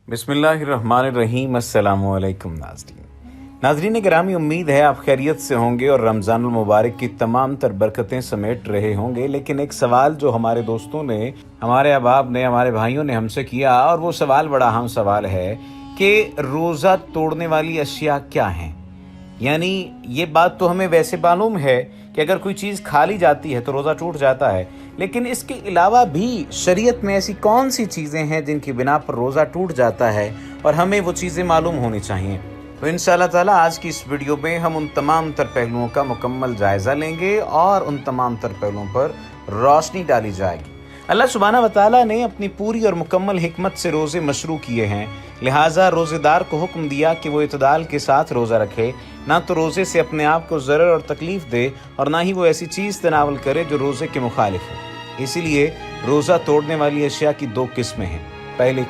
बिस्मिल्लाहिर्रहमानिर्रहीम। अस्सलामु अलैकुम नाज़रीन गिरामी, उम्मीद है आप खैरियत से होंगे और रमज़ानुल मुबारक की तमाम तर बरकतें समेट रहे होंगे। लेकिन एक सवाल जो हमारे दोस्तों ने, हमारे अहबाब ने, हमारे भाइयों ने हमसे किया, और वो सवाल बड़ा अहम सवाल है कि रोज़ा तोड़ने वाली अशिया क्या हैं। यानी ये बात तो हमें वैसे मालूम है कि अगर कोई चीज़ खा ली जाती है तो रोज़ा टूट जाता है, लेकिन इसके अलावा भी शरीयत में ऐसी कौन सी चीज़ें हैं जिनकी बिना पर रोज़ा टूट जाता है, और हमें वो चीज़ें मालूम होनी चाहिए। तो इंशाअल्लाह ताला आज की इस वीडियो में हम उन तमाम तर पहलुओं का मुकम्मल जायज़ा लेंगे और उन तमाम तर पहलुओं पर रोशनी डाली जाएगी। अल्लाह सुब्हानहू व तआला ने अपनी पूरी और मुकम्मल हिकमत से रोज़े मशरू किए हैं, लिहाजा रोज़ेदार को हुक्म दिया कि वो इतदाल के साथ रोज़ा रखे, ना तो रोज़े से अपने आप को ज़रर और तकलीफ़ दे और ना ही वो ऐसी चीज़ तनावल करे जो रोज़े के मुखालिफ हो। इसीलिए रोज़ा तोड़ने वाली अशिया की दो किस्में हैं। पहली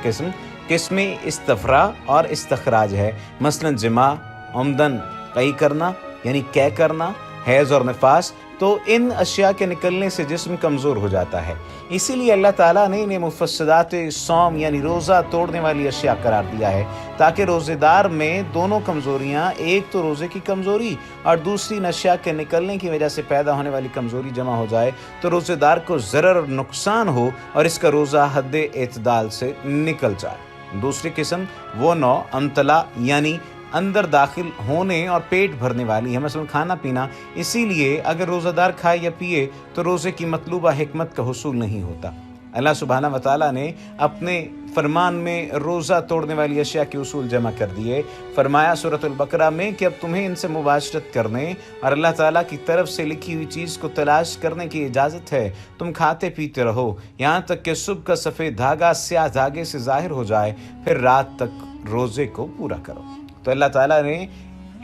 किस्म इस्तफ़रा और इस्तखराज है, मसलन जिमा, आमदन कई करना यानी कै करना, हैज़ और निफास। तो इन अशिया के निकलने से जिस्म कमज़ोर हो जाता है। इसीलिए अल्लाह ताला ने इन्हें मुफ़स्सदात सौम यानी रोज़ा तोड़ने वाली अशिया करार दिया है, ताकि रोज़ेदार में दोनों कमज़ोरियाँ, एक तो रोज़े की कमज़ोरी और दूसरी अशिया के निकलने की वजह से पैदा होने वाली कमज़ोरी जमा हो जाए, तो रोज़ेदार को ज़रर और नुकसान हो और इसका रोज़ा हद एतदाल से निकल जाए। दूसरी किस्म वो नौ अमतला यानी अंदर दाखिल होने और पेट भरने वाली है, मसलन खाना पीना। इसीलिए अगर रोज़ादार खाए या पिए तो रोज़े की मतलूबा हिकमत का हुसूल नहीं होता। अल्लाह सुब्हानहू व तआला ने अपने फरमान में रोज़ा तोड़ने वाली अशिया के उसूल जमा कर दिए। फरमाया सूरतुल बकरा में कि अब तुम्हें इनसे मुबाशरत करने और अल्लाह ताला की तरफ से लिखी हुई चीज़ को तलाश करने की इजाज़त है। तुम खाते पीते रहो यहाँ तक कि सुबह का सफ़ेद धागा स्याह धागे से ज़ाहिर हो जाए, फिर रात तक रोज़े को पूरा करो। तो अल्लाह ताला ने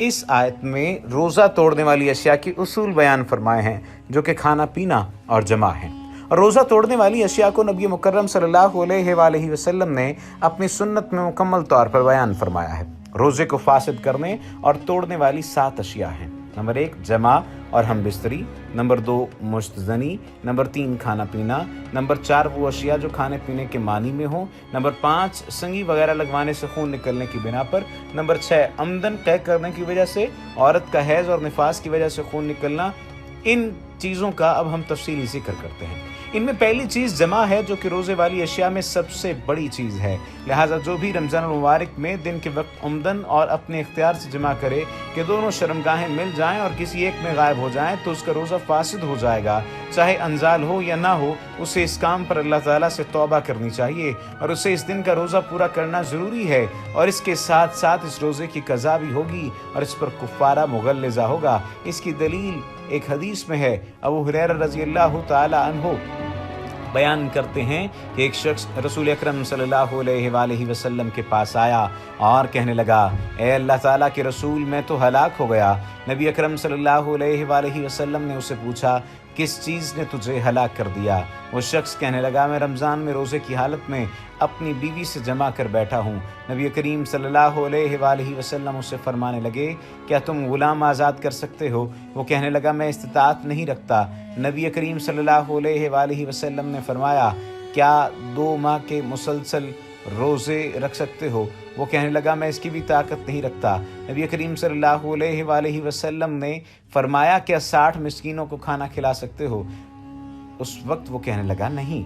इस आयत में रोज़ा तोड़ने वाली अशिया के उसूल बयान फरमाए हैं, जो कि खाना पीना और जमा हैं। और रोज़ा तोड़ने वाली अशिया को नबी मुकर्रम सल्लल्लाहु अलैहि वसल्लम ने अपनी सुन्नत में मुकम्मल तौर पर बयान फरमाया है। रोज़े को फासिद करने और तोड़ने वाली 7 अशिया हैं। नंबर 1 जमा और हम बिस्तरी, नंबर 2 मुश्तज़नी, नंबर 3 खाना पीना, नंबर 4 वो अशिया जो खाने पीने के मानी में हो, नंबर 5 संगी वगैरह लगवाने से खून निकलने की बिना पर, नंबर 6 आमदन तय करने की वजह से, औरत का हैज़ और निफास की वजह से खून निकलना। इन चीज़ों का अब हम तफसीली जिक्र करते हैं। इनमें पहली चीज़ जमा है, जो कि रोज़े वाली अशिया में सबसे बड़ी चीज़ है। लिहाजा जो भी रमज़ान मुबारक में दिन के वक्त आमदन और अपने इख्तियार से जमा करे कि दोनों शर्मगाहें मिल जाएं और किसी एक में गायब हो जाएं, तो उसका रोज़ा फासिद हो जाएगा। चाहे अनजाल हो या ना हो, उसे इस काम पर अल्लाह ताला से तौबा करनी चाहिए और उसे इस दिन का रोज़ा पूरा करना ज़रूरी है। और इसके साथ साथ इस रोज़े की कज़ा भी होगी और इस पर कुफ़ारा मुग़ल्लिज़ा होगा। इसकी दलील एक हदीस में है। अबू हुरैरा रज़ियल्लाहु ताला अन्हु बयान करते हैं कि एक शख्स रसूल अकरम सल्लल्लाहु अलैहि वसल्लम के पास आया और कहने लगा, ए अल्लाह ताला के रसूल, मैं तो हलाक हो गया। नबी अकरम सल्लल्लाहु अलैहि वसल्लम ने उससे पूछा, किस चीज़ ने तुझे हलाक कर दिया? वो शख्स कहने लगा, मैं रमज़ान में रोज़े की हालत में अपनी बीवी से जमा कर बैठा हूँ। नबी करीम सल्लल्लाहु अलैहि वसल्लम उससे फरमाने लगे, क्या तुम ग़ुलाम आज़ाद कर सकते हो? वो कहने लगा, मैं इस्तिताअत नहीं रखता। नबी करीम सल्लल्लाहु अलैहि वसल्लम ने फरमाया, क्या 2 माह के मुसलसल रोज़े रख सकते हो? वो कहने लगा, मैं इसकी भी ताकत नहीं रखता। नबी करीम सल्लल्लाहु अलैहि वसल्लम ने फरमाया, क्या 60 मिस्कीनों को खाना खिला सकते हो? उस वक्त वो कहने लगा, नहीं।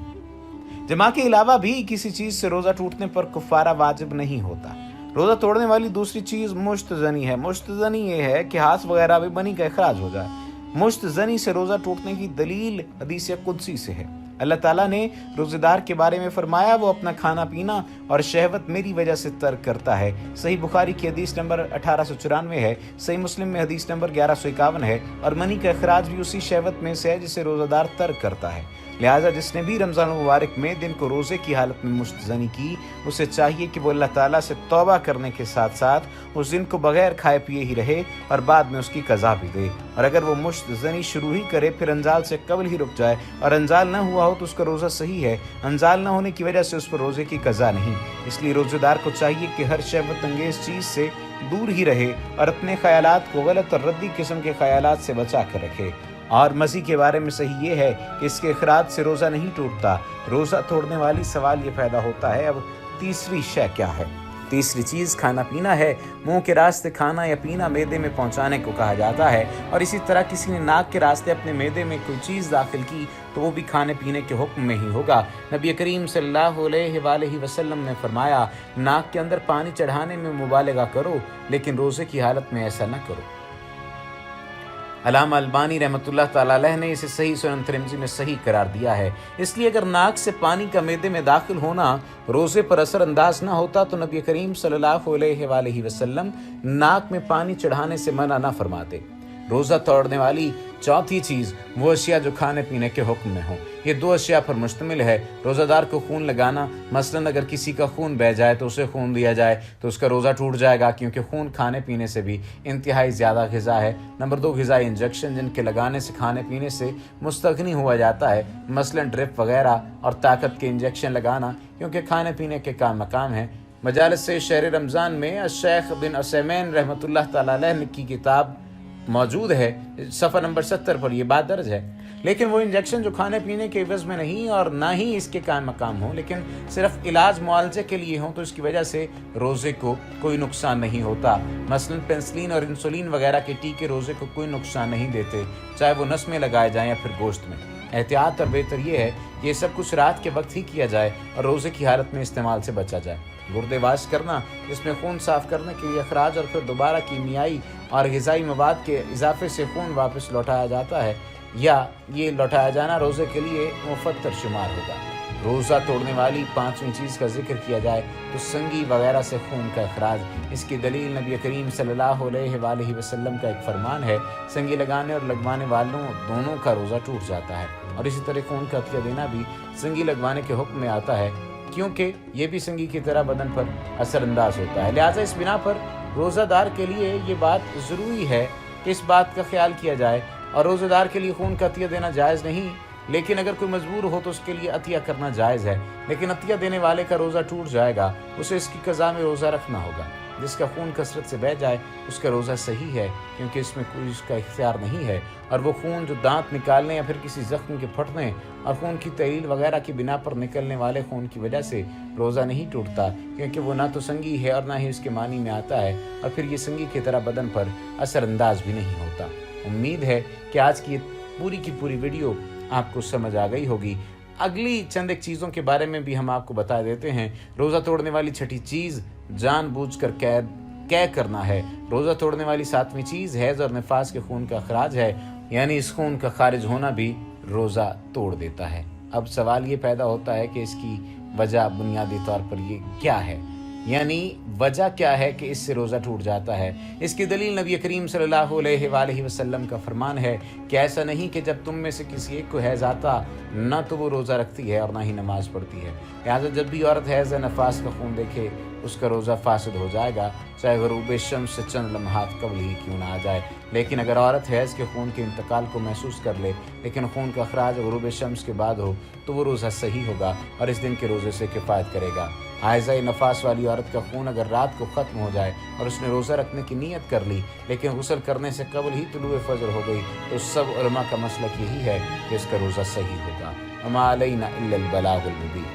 जमा के अलावा भी किसी चीज़ से रोज़ा टूटने पर कुफ़ारा वाजिब नहीं होता। रोज़ा तोड़ने वाली दूसरी चीज़ मुश्तज़नी है। मुश्तज़नी ये है कि हाथ वगैरह भी बनी का इखराज हो जाए। मुश्तज़नी से रोज़ा टूटने की दलील हदीस कुदसी से है। अल्लाह ताला ने रोज़ेदार के बारे में फरमाया, वो अपना खाना पीना और शहवत मेरी वजह से तर्क करता है। सही बुखारी की हदीस नंबर 1894 है, सही मुस्लिम में हदीस नंबर 1151 है, और मनी का इखराज भी उसी शहवत में से है जिसे रोज़ेदार तर्क करता है। लिहाजा जिसने भी रमज़ान मुबारक में दिन को रोज़े की हालत में मुश्तज़नी की, उसे चाहिए कि वो अल्लाह ताला से तौबा करने के साथ साथ उस दिन को बगैर खाए पिए ही रहे और बाद में उसकी कज़ा भी दे। और अगर वो मुश्तज़नी शुरू ही करे, फिर अंजाल से कबल ही रुक जाए और अंजाल न हुआ हो तो उसका रोज़ा सही है। अंजाल न होने की वजह से उस पर रोज़े की कज़ा नहीं। इसलिए रोज़ेदार को चाहिए कि हर शहवत अंगेज़ चीज़ से दूर ही रहे और अपने ख़यालात को गलत और रद्दी किस्म के ख़यालात से बचा कर रखे। और मज़ी के बारे में सही ये है कि इसके अखराज से रोज़ा नहीं टूटता। रोज़ा तोड़ने वाली सवाल ये पैदा होता है, अब तीसरी शय क्या है? तीसरी चीज़ खाना पीना है। मुंह के रास्ते खाना या पीना मैदे में पहुंचाने को कहा जाता है, और इसी तरह किसी ने नाक के रास्ते अपने मैदे में कोई चीज़ दाखिल की तो वो भी खाने पीने के हुक्म में ही होगा। नबी करीम सल्लल्लाहु अलैहि वसल्लम ने फरमाया, नाक के अंदर पानी चढ़ाने में मुबालगा करो, लेकिन रोज़े की हालत में ऐसा न करो। अल्लामा अलबानी रहमतुल्लाह ताला अलैह ने इसे सही सुनन तिरमिज़ी में सही करार दिया है। इसलिए अगर नाक से पानी का मैदे में दाखिल होना रोज़े पर असर अंदाज ना होता तो नबी करीम सल्लल्लाहु अलैहि वसल्लम नाक में पानी चढ़ाने से मना ना फरमाते। रोज़ा तोड़ने वाली चौथी चीज़ वो अशिया जो खाने पीने के हुक्म में हो। ये 2 अशिया पर मुश्तमिल है। रोज़ादार को खून लगाना, मसलन अगर किसी का खून बह जाए तो उसे खून दिया जाए तो उसका रोज़ा टूट जाएगा, क्योंकि खून खाने पीने से भी इंतहाई ज़्यादा ग़िज़ा है। नंबर 2, ग़िज़ाई इंजेक्शन जिनके लगाने से खाने पीने से मुस्तगनी हुआ जाता है, मसलन ड्रिप वगैरह, और ताकत के इंजेक्शन लगाना, क्योंकि खाने पीने के काम मकाम है। मजालिस से शहर रमज़ान में शेख बिन उसैमीन रहमतुल्लाह ताला अलैह की किताब मौजूद है, सफ़ा नंबर 70 पर यह बात दर्ज है। लेकिन वो इंजेक्शन जो खाने पीने के इवज़ में नहीं और ना ही इसके काम मकाम हो, लेकिन सिर्फ इलाज मुआलजे के लिए हो, तो इसकी वजह से रोज़े को कोई नुकसान नहीं होता। मसलन पेंसिलिन और इंसुलिन वगैरह के टीके रोज़े को कोई नुकसान नहीं देते, चाहे वो नस में लगाए जाएँ या फिर गोश्त में। एहतियात और बेहतर ये है कि ये सब कुछ रात के वक्त ही किया जाए और रोज़े की हालत में इस्तेमाल से बचा जाए। गुर्दे वाश करना, जिसमें खून साफ़ करने के लिए अखराज और फिर दोबारा कीमियाई और ग़िज़ाई मवाद के इजाफे से खून वापस लौटाया जाता है, या ये लौटाया जाना रोज़े के लिए मुफ़त्तर शुमार होगा। रोज़ा तोड़ने वाली 5वीं चीज़ का जिक्र किया जाए तो संगी वगैरह से खून का अखराज। इसकी दलील नबी करीम सल्लल्लाहु अलैहि वसल्लम का एक फरमान है, संगी लगाने और लगवाने वालों दोनों का रोज़ा टूट जाता है। और इसी तरह खून का अतिया देना भी संगी लगवाने के हुक्म में आता है, क्योंकि ये भी संगी की तरह बदन पर असरअंदाज होता है। लिहाजा इस बिना पर रोज़ादार के लिए ये बात ज़रूरी है कि इस बात का ख्याल किया जाए, और रोज़ेदार के लिए खून का अतिया देना जायज़ नहीं, लेकिन अगर कोई मजबूर हो तो उसके लिए अतिया करना जायज़ है। लेकिन अतिया देने वाले का रोज़ा टूट जाएगा, उसे इसकी क़ज़ा में रोज़ा रखना होगा। जिसका खून कसरत से बह जाए उसका रोज़ा सही है, क्योंकि इसमें कोई उसका इख्तियार नहीं है, और वो खून जो दांत निकालने या फिर किसी ज़ख्म के फटने और खून की तहलील वगैरह की बिना पर निकलने वाले खून की वजह से रोज़ा नहीं टूटता, क्योंकि वो ना तो संगी है और ना ही उसके मानी में आता है, और फिर ये संगी की तरह बदन पर असरअंदाज भी नहीं होता। उम्मीद है कि आज की पूरी की पूरी वीडियो आपको समझ आ गई होगी। अगली चंद एक चीज़ों के बारे में भी हम आपको बता देते हैं। रोज़ा तोड़ने वाली छठी चीज़ जानबूझकर कै करना है। रोज़ा तोड़ने वाली 7वीं चीज़ हैज़ और निफास के खून का अखराज है, यानी इस खून का खारिज होना भी रोज़ा तोड़ देता है। अब सवाल ये पैदा होता है कि इसकी वजह बुनियादी तौर पर ये क्या है, यानी वजह क्या है कि इससे रोज़ा टूट जाता है। इसकी दलील नबी करीम सल्लल्लाहु अलैहि वसल्लम का फरमान है कि ऐसा नहीं कि जब तुम में से किसी एक को हैज़ आता ना तो वो रोज़ा रखती है और ना ही नमाज पढ़ती है। लिहाजा जब भी औरत हैज़ नफास का खून देखे उसका रोज़ा फासिद हो जाएगा, चाहे ग़ुरूब शम्स से चंद लम्हात कबल ही क्यों ना आ जाए। लेकिन अगर औरत हैज़ के खून के इंतकाल को महसूस कर ले, लेकिन खून का अखराज ग़ुरूब शम्स के बाद हो, तो वो रोज़ा सही होगा और इस दिन के रोज़े से किफ़ायत करेगा। हाइज़ा नफास वाली औरत का खून अगर रात को ख़त्म हो जाए और उसने रोज़ा रखने की नीयत कर ली, लेकिन गुस्ल करने से कबल ही तुलूए फ़जर हो गई, तो सब उलमा का मसलक यही है कि इसका रोज़ा सही होगा। अमा अलैना इल्लल बलागुल मुबीन।